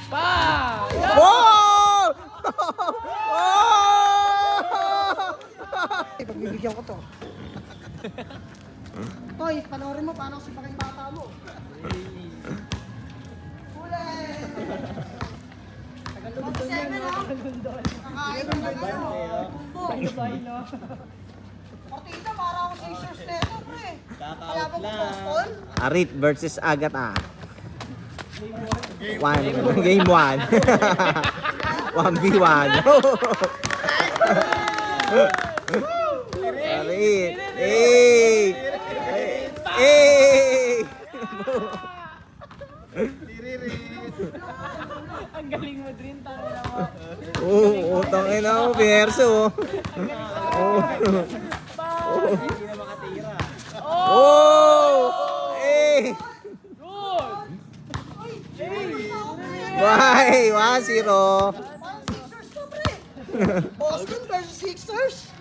Pa! Oh! Pagbibigyan ko to. Toy, panoorin mo paano sipakin bata mo. Huli! Tagal lundon yan, no? Tagal lundon. Kakain ka na ba? Bumbo. Partida, para ako Sixers na ito, pre. Kaya ba Boston? Arit versus Agata. Game 1. 1v1. Arit. Hey! Hey! Ang galing mo din, tayo naman. Utang ina mo, Bierso. Hindi na makatira. Oh! Hey! Good! Why? 1-0. Parang Sixers to, pre. Boston versus Sixers.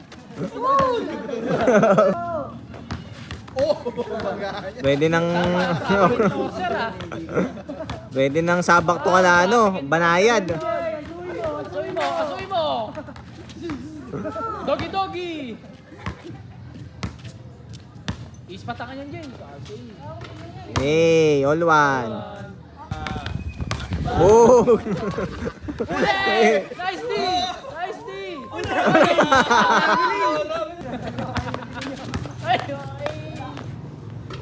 Pwede nang Sir ah. pwede nang sabak to kala ano, banayad. Asuy mo, asuy mo. Doggy doggy. Ispatangan yan dyan. Asuy. Hey, all one. Oh! Uli! Nice D! Nice D! Ay!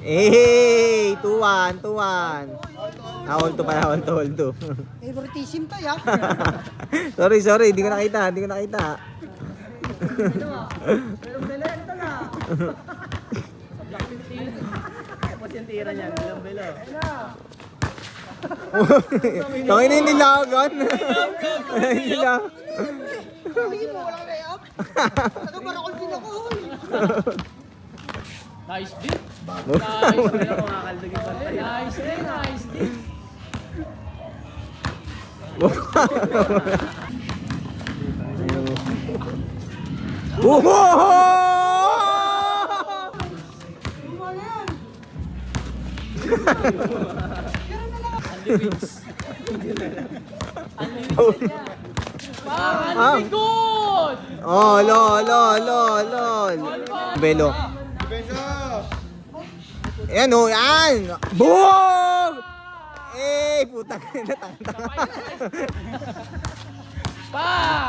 Hey, 2-1, 2-1. Hold to pala, hold to. Favoritism to, ya. Sorry, hindi ko nakita. Pero belen ito na. Tapos yung tira niya, bilang bilo. Tangin na yung nilagan. Nilagan. Hindi mo, walang layup. Nagbarakol din ako, hoy. Nice D! Nice D! Nice D! Nice D! Luma na yan. Unlimited! Unlimited yan! Unlimited good! Oh, lol. Belo. Ayan o, yan! Boom! Eh, putang ina, tanga. Pa!